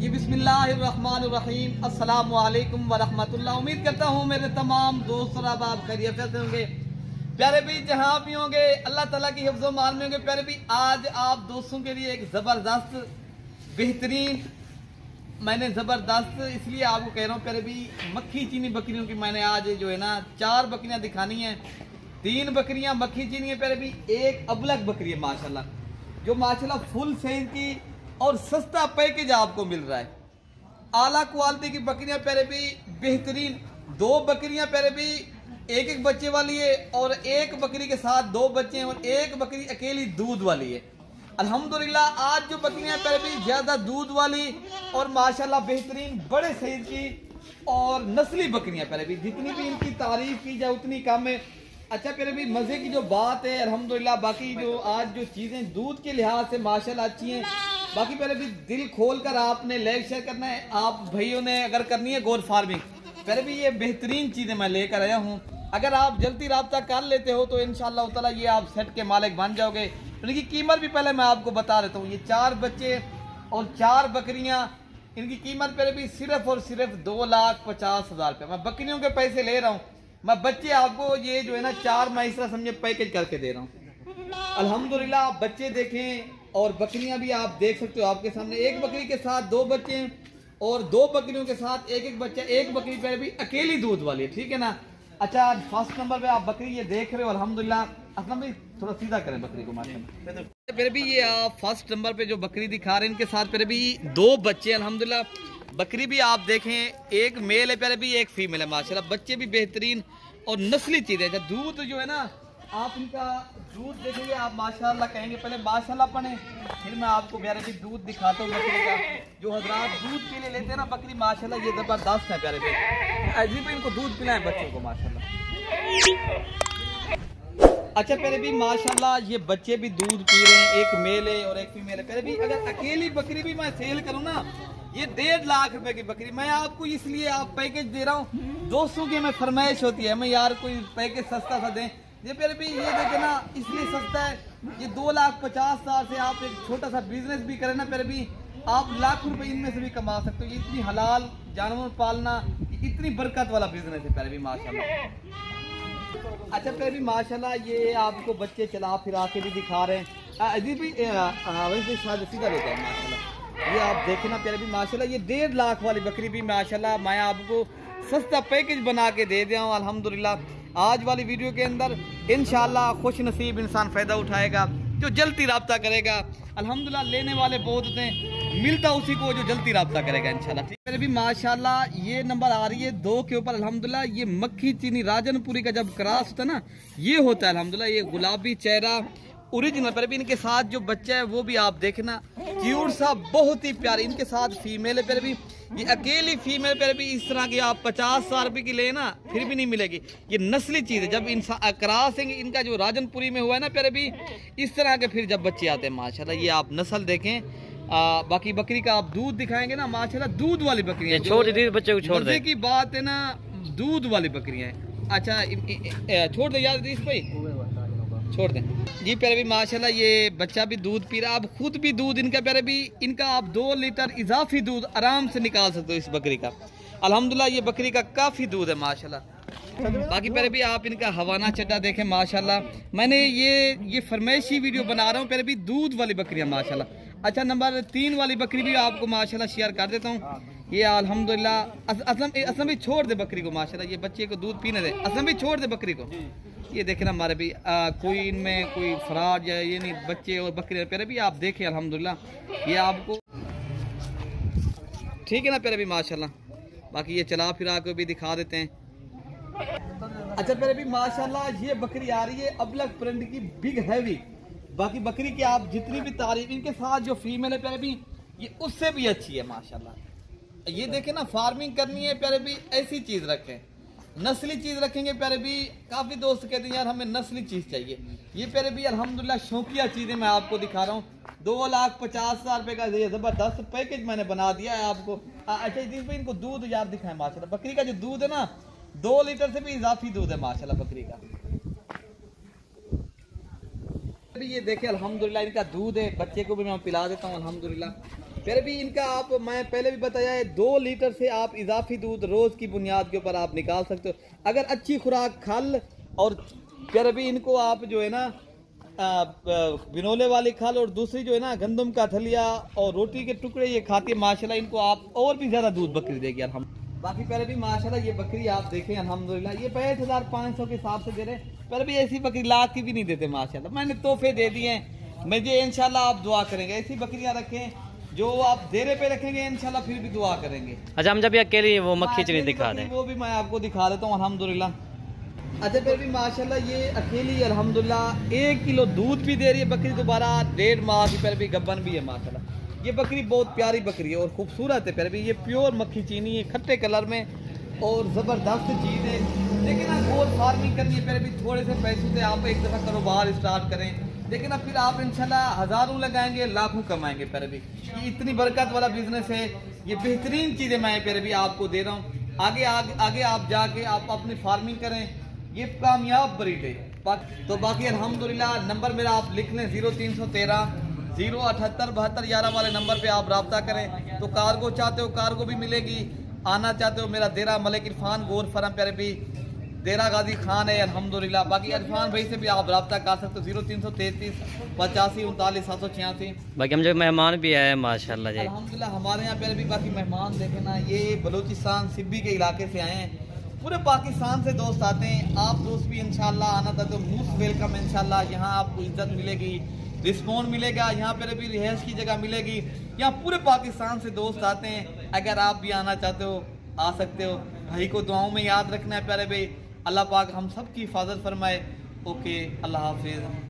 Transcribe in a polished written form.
जी बिस्मिल्लाहिर्रहमानिर्रहीम, अस्सलामु अलैकुम वरहमतुल्लाह। उम्मीद करता हूँ मेरे तमाम दोस्त और आप खैरियत से होंगे। प्यारे भी जहाँ भी होंगे अल्लाह ताला की हिफ्ज़ मान में होंगे। प्यारे भी आज आप दोस्तों के लिए एक ज़बरदस्त बेहतरीन मैंने ज़बरदस्त इसलिए आपको कह रहा हूँ प्यारे भी मक्खी चीनी बकरियों की मैंने आज जो है ना 4 बकरियाँ दिखानी है। 3 बकरियाँ मक्खी चीनी है प्यारे भी, एक अबलग बकरी है माशाल्लाह, जो माशाल्लाह फुल साइज की और सस्ता पैकेज आपको मिल रहा है। आला क्वालिटी की बकरियां प्यारे भी बेहतरीन। 2 बकरियां प्यारे भी एक बच्चे वाली है और एक बकरी के साथ 2 बच्चे हैं और एक बकरी अकेली दूध वाली है। अल्हम्दुलिल्लाह आज जो बकरियां प्यारे भी ज्यादा दूध वाली और माशाल्लाह बेहतरीन बड़े साइज की और नस्ली बकरियां प्यारे भी, जितनी भी इनकी तारीफ की जाए उतनी कम है। अच्छा प्यारे भी मजे की जो बात है अल्हम्दुलिल्लाह, बाकी जो आज जो चीजें दूध के लिहाज से माशाल्लाह अच्छी हैं। बाकी पहले भी दिल खोल कर आपने लाइक शेयर करना है, आप भाइयों ने अगर करनी है गोट फार्मिंग, पहले भी ये बेहतरीन चीजें मैं लेकर आया हूँ। अगर आप जल्दी राब्ता कर लेते हो तो इंशाल्लाह ताला ये आप सेट के मालिक बन जाओगे। इनकी कीमत भी पहले मैं आपको बता देता हूँ। ये 4 बच्चे और 4 बकरियाँ, इनकी कीमत पहले भी सिर्फ और सिर्फ 2,50,000 रुपये। मैं बकरियों के पैसे ले रहा हूँ, मैं बच्चे आपको ये जो है ना 4 महीना समझे पैकेज करके दे रहा हूँ। अल्हम्दुलिल्लाह आप बच्चे देखें और बकरियां भी आप देख सकते हो आपके सामने। एक बकरी के साथ 2 बच्चे हैं और 2 बकरियों के साथ एक बच्चा। एक बकरी पे भी अकेली दूध वाली है, ठीक है ना। अच्छा फर्स्ट नंबर पे आप बकरी ये देख रहे हो अल्हम्दुलिल्लाह। असलम भाई थोड़ा सीधा करें बकरी को माशाल्लाह। फिर भी ये आप फर्स्ट नंबर पे जो बकरी दिखा रहे हैं इनके साथ फिर भी 2 बच्चे अल्हम्दुलिल्लाह। बकरी भी आप देखें, एक मेल है प्यारे भी, एक फीमेल है माशाल्लाह। बच्चे भी बेहतरीन और नस्ली चीज है। दूध जो है ना आप इनका दूध देखेंगे आप माशाल्लाह कहेंगे, पहले माशाल्लाह पढ़े फिर मैं आपको प्यारे भी दूध दिखाता हूँ बकरी का। जो हजरात दूध के लिए लेते हैं ना बकरी माशाल्लाह ये जबरदस्त है प्यारे भी, अजीब इनको दूध पिलाएं बच्चों को माशाल्लाह। अच्छा प्यारे भी माशाल्लाह ये बच्चे भी दूध पी रहे हैं, एक मेल है और एक फीमेल है। प्यारे भी अगर अकेली बकरी भी मैं सेल करूँ ना ये 1.5 लाख रुपए की बकरी मैं आपको इसलिए आप पैकेज दे रहा हूँ। दोस्तों की हमें फरमाइश होती है, मैं यार कोई पैकेज सस्ता सा दें। ये फिर भी ये देखे ना इसलिए सस्ता है, ये 2,50,000 से आप एक छोटा सा बिजनेस भी करें ना फिर भी आप लाख रुपए इनमें से भी कमा सकते हो। ये इतनी हलाल जानवर पालना इतनी बरकत वाला बिजनेस है प्यारे भी माशाल्लाह। अच्छा प्यारे भी माशाल्लाह ये आपको बच्चे चला फिरा के भी दिखा रहे हैं। अजीब भी वैसे सीधा लेते हैं माशाल्लाह। ये आप देखें ना प्यारे भी माशाल्लाह ये 1.5 लाख वाली बकरी भी माशाल्लाह मैं आपको सस्ता पैकेज बना के दे दिया हूँ अल्हम्दुलिल्लाह। आज वाली वीडियो के अंदर इंशाल्लाह खुश नसीब इंसान फ़ायदा उठाएगा जो जल्दी राब्ता करेगा। अल्हम्दुलिल्लाह लेने वाले बहुत होते हैं, मिलता उसी को जो जल्दी राब्ता करेगा इंशाल्लाह। ठीक है भी माशाल्लाह ये नंबर आ रही है 2 के ऊपर अल्हम्दुलिल्लाह। ये मक्खी चीनी राजनपुरी का जब क्रॉस होता है ना ये होता है अल्हम्दुलिल्लाह। ये गुलाबी चेहरा ओरिजिनल पर भी इनके साथ जो बच्चा है वो भी आप देखना क्यूट सा बहुत ही प्यारी। इनके साथ फीमेल है पर भी, ये अकेली फीमेल पर भी इस तरह की आप 50,000 रुपये की लेना फिर भी नहीं मिलेगी। ये नस्ली चीज़ है, जब इंसान क्रॉसिंग इनका जो राजनपुरी में हुआ है ना पर भी इस तरह के फिर जब बच्चे आते हैं माशाल्लाह। ये आप नस्ल देखें। बाकी बकरी का आप दूध दिखाएंगे ना माशाल्लाह दूध वाली बकरी है। छोड़ दी बच्चे को, छोड़ दे की बात है ना, दूध वाली बकरियाँ हैं। अच्छा छोड़ दे यार इस भाई छोड़ दें जी। प्यारे भी माशाल्लाह ये बच्चा भी दूध पी रहा, आप खुद भी दूध इनका प्यारे भी इनका आप 2 लीटर इजाफी दूध आराम से निकाल सकते हो इस बकरी का। अल्हम्दुलिल्लाह ये बकरी का काफ़ी दूध है माशाल्लाह। बाकी प्यारे भी आप इनका हवाना चड्डा देखें माशाल्लाह। मैंने ये फरमाइशी वीडियो बना रहा हूँ प्यारे भी दूध वाली बकरियाँ माशाल्लाह। अच्छा नंबर 3 वाली बकरी भी आपको माशाल्लाह शेयर कर देता हूँ। ये अल्हम्दुलिल्लाह असलम भी छोड़ दे बकरी को माशाल्लाह, ये बच्चे को दूध पीने दे। असलम भी छोड़ दे बकरी को। ये देखे ना हमारे भी कोई इनमें कोई फराड या ये नहीं, बच्चे और बकरी प्यारे भी आप देखें अल्हम्दुलिल्लाह ये आपको ठीक है ना प्यारे भी माशाल्लाह। बाकी ये चला फिरा को भी दिखा देते हैं। अच्छा प्यारे भी माशाल्लाह ये बकरी आ रही है अबलग प्रिंट की बिग हैवी। बाकी बकरी की आप जितनी भी तारीफ, इनके साथ जो फीमेल है प्यारे भी ये उससे भी अच्छी है माशाल्लाह। ये देखे ना फार्मिंग करनी है प्यारे भी ऐसी चीज रखें, नस्ली चीज रखेंगे प्यारे भी। काफी दोस्त कहते हैं यार हमें नस्ली चीज चाहिए। ये प्यारे भी अल्हम्दुलिल्लाह शौकिया चीजें मैं आपको दिखा रहा हूँ। 2,50,000 रुपए का ये जबरदस्त पैकेज मैंने बना दिया है आपको। अच्छा इस पे इनको दूध यार दिखाएं माशाल्लाह। बकरी का जो दूध है ना 2 लीटर से भी इजाफी दूध है माशाल्लाह बकरी का। ये देखे अल्हम्दुलिल्लाह इनका दूध है, बच्चे को भी मैं पिला देता हूँ अल्हम्दुलिल्लाह। फिर भी इनका आप, मैं पहले भी बताया है, 2 लीटर से आप इजाफी दूध रोज की बुनियाद के ऊपर आप निकाल सकते हो अगर अच्छी खुराक खल और फिर भी इनको आप जो है ना बिनोले वाली खल और दूसरी जो है ना गंदम का थलिया और रोटी के टुकड़े ये खाती है माशाल्लाह, इनको आप और भी ज्यादा दूध बकरी देगी हम। बाकी पहले भी माशाल्लाह ये बकरी आप देखें अल्हम्दुलिल्लाह, ये 6500 के हिसाब से दे रहे हैं। पहले भी ऐसी बकरी लाख की भी नहीं देते माशाल्लाह, मैंने तोहफे दे दिए हैं। मुझे इंशाल्लाह आप दुआ करेंगे, ऐसी बकरियां रखें जो आप देरे पे रखेंगे इंशाल्लाह, फिर भी दुआ करेंगे। अच्छा, हम जब ये अकेली वो मक्खी चली दिखा दें, वो भी मैं आपको दिखा देता हूँ अल्हम्दुलिल्लाह। अच्छा फिर भी माशाल्लाह ये अकेली अल्हम्दुलिल्लाह 1 किलो दूध भी दे रही है बकरी, दोबारा 1.5 माह की फिर भी गब्बन भी है माशाल्लाह। ये बकरी बहुत प्यारी बकरी है और खूबसूरत है, फिर भी ये प्योर मक्खी चीनी है, खट्टे कलर में और ज़बरदस्त चीज़ है। लेकिन आप गोट फार्मिंग करनी है, फिर भी थोड़े से पैसों से आप एक दफ़ा कारोबार स्टार्ट करें, लेकिन अब फिर आप इंशाल्लाह हज़ारों लगाएंगे लाखों कमाएंगे। फिर भी ये इतनी बरकत वाला बिजनेस है, ये बेहतरीन चीज़ें मैं फिर भी आपको दे रहा हूँ। आगे आप जाके आप अपनी फार्मिंग करें, ये कामयाब ब्रीड है। तो बाकी अल्हम्दुलिल्लाह नंबर मेरा आप लिख लें 0313 078 72 11 वाले नंबर पे आप रब्ता करें। तो कार्गो चाहते हो कार्गो भी मिलेगी, आना चाहते हो मेरा देरा मलिक इरफान गोर फरम पर भी देरा गाजी खान है अल्हम्दुलिल्लाह। बाकी इरफान भाई से भी आप रब्ता कर सकते हो 0333 85 39 786। बाकी हम जो मेहमान भी आए हैं माशाल्लाह जी अल्हम्दुलिल्लाह हमारे यहाँ पर भी बाकी मेहमान देखे ना, ये बलूचिस्तान सिब्बी के इलाके से आए हैं, पूरे पाकिस्तान से दोस्त आते हैं। आप दोस्त भी इंशाल्लाह आना था तो मोस्ट वेलकम इंशाल्लाह। यहाँ आपको इज्जत मिलेगी, रिस्पॉन्ड मिलेगा, यहाँ पर भी रिहाइश की जगह मिलेगी। यहाँ पूरे पाकिस्तान से दोस्त आते हैं, अगर आप भी आना चाहते हो आ सकते हो। भाई को दुआओं में याद रखना है प्यारे भाई, अल्लाह पाक हम सब की हिफाजत फरमाए। ओके, अल्लाह हाफिज़।